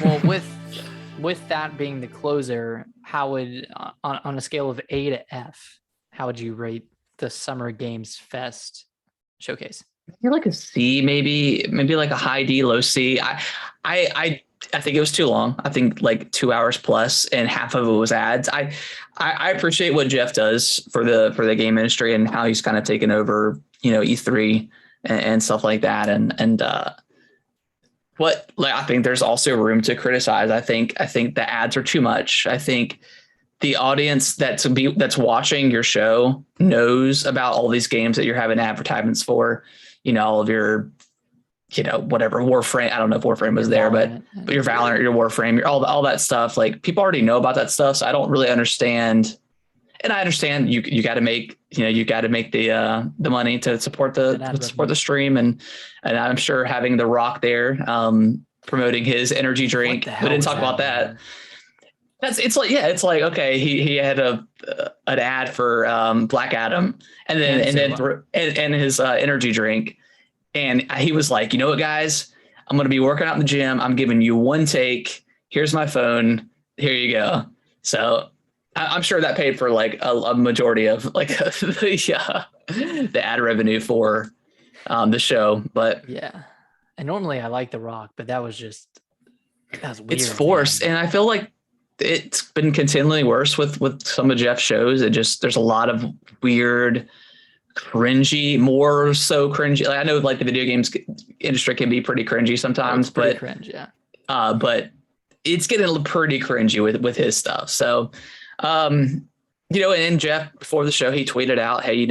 Well, with that being the closer, how would on a scale of A to F, how would you rate the Summer Games Fest showcase? You're like a C, maybe like a high D, low C. I think it was too long. I think like 2 hours plus, and half of it was ads. I appreciate what Jeff does for the game industry and how he's kind of taken over, E3 and stuff like that. And what like I think there's also room to criticize. I think the ads are too much. I think the audience that's watching your show knows about all these games that you're having advertisements for, all of your, whatever Warframe. I don't know if Warframe was there, but your Valorant, your Warframe, all that stuff. Like people already know about that stuff. So I don't really understand. And I understand you got to make, the money to support the stream. And I'm sure having The Rock there, promoting his energy drink, we didn't talk about that. It's like, okay, he had an ad for Black Adam and then his energy drink. And he was like, you know what, guys, I'm going to be working out in the gym. I'm giving you one take. Here's my phone. Here you go. So I'm sure that paid for like a majority of like the ad revenue for the show. But yeah. And normally I like The Rock, but that was weird. It's forced. Man. And I feel like it's been continually worse with some of Jeff's shows. There's a lot of weird, cringy, more so cringy. Like I know like the video games industry can be pretty cringy sometimes, but cringe, yeah. But it's getting pretty cringy with his stuff. So, and Jeff before the show, he tweeted out, hey,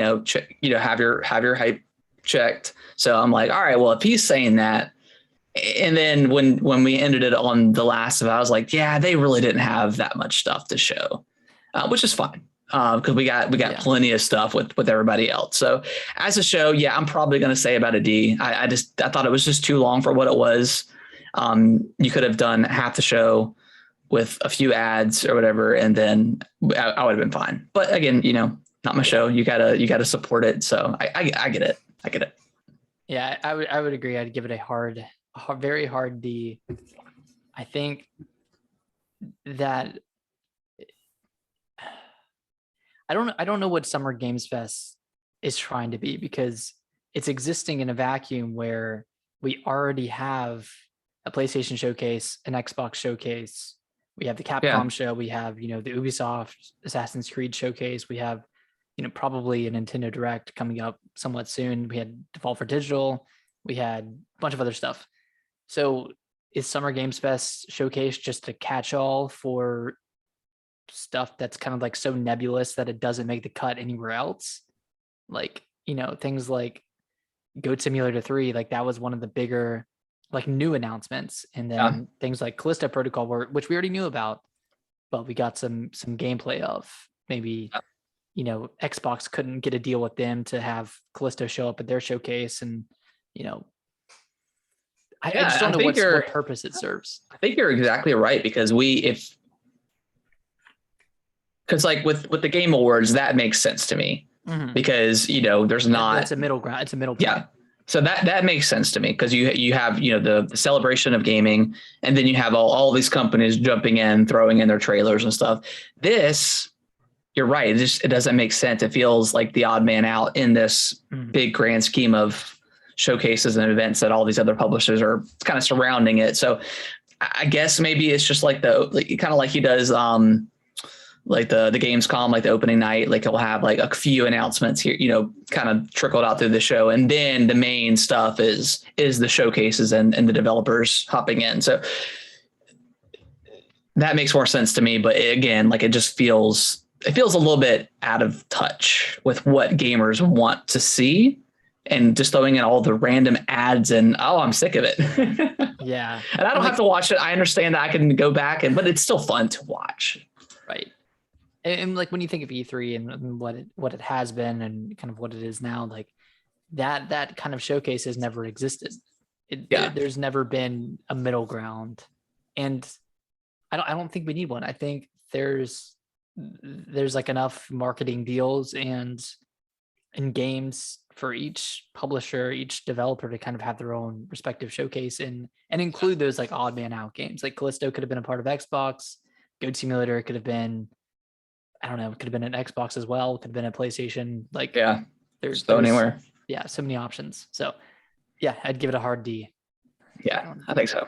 have your hype checked. So I'm like, all right, well, if he's saying that, and then when we ended it on The Last of Us, I was like, yeah, they really didn't have that much stuff to show, which is fine. Because we got plenty of stuff with everybody else. So as a show, yeah, I'm probably going to say about a D. I thought it was just too long for what it was. You could have done half the show with a few ads or whatever, and then I would have been fine. But again, not my show. You gotta support it. So I get it. I get it. Yeah, I would agree. I'd give it a very hard D. I think that I don't know what Summer Games Fest is trying to be, because it's existing in a vacuum where we already have a PlayStation showcase, an Xbox showcase. We have the Capcom show. We have, the Ubisoft Assassin's Creed showcase. We have, probably a Nintendo Direct coming up somewhat soon. We had Default for Digital. We had a bunch of other stuff. So is Summer Games Fest showcase just a catch-all for stuff that's kind of like so nebulous that it doesn't make the cut anywhere else? Like, things like Goat Simulator 3, like that was one of the bigger like new announcements. And then things like Callisto Protocol which we already knew about, but we got some gameplay of. Maybe Xbox couldn't get a deal with them to have Callisto show up at their showcase, and I just don't know what purpose it serves. I think you're exactly right, because like with the Game Awards, that makes sense to me, because there's not. It's a middle ground. It's a middle. Yeah. So that makes sense to me, because you have the celebration of gaming, and then you have all these companies jumping in, throwing in their trailers and stuff. This, you're right. It doesn't make sense. It feels like the odd man out in this big grand scheme of showcases and events that all these other publishers are kind of surrounding it. So I guess maybe it's just like kind of like he does, like the Gamescom, like the opening night, like he'll have like a few announcements here, kind of trickled out through the show. And then the main stuff is the showcases and the developers hopping in. So that makes more sense to me. But again, like it feels a little bit out of touch with what gamers want to see, and just throwing in all the random ads, and I'm sick of it. Yeah. And I don't have to watch it. I understand that I can go back, but it's still fun to watch. Right. And like when you think of E3 and what it has been and kind of what it is now, like that kind of showcase has never existed. There's never been a middle ground, and I don't think we need one. I think there's like enough marketing deals and games for each publisher, each developer to kind of have their own respective showcase and include those like odd man out games. Like Callisto could have been a part of Xbox. Goat Simulator could have been, I don't know, it could have been an Xbox as well. Could have been a PlayStation. Like Yeah. there's anywhere. Yeah, so many options. So yeah, I'd give it a hard D. Yeah, I think so.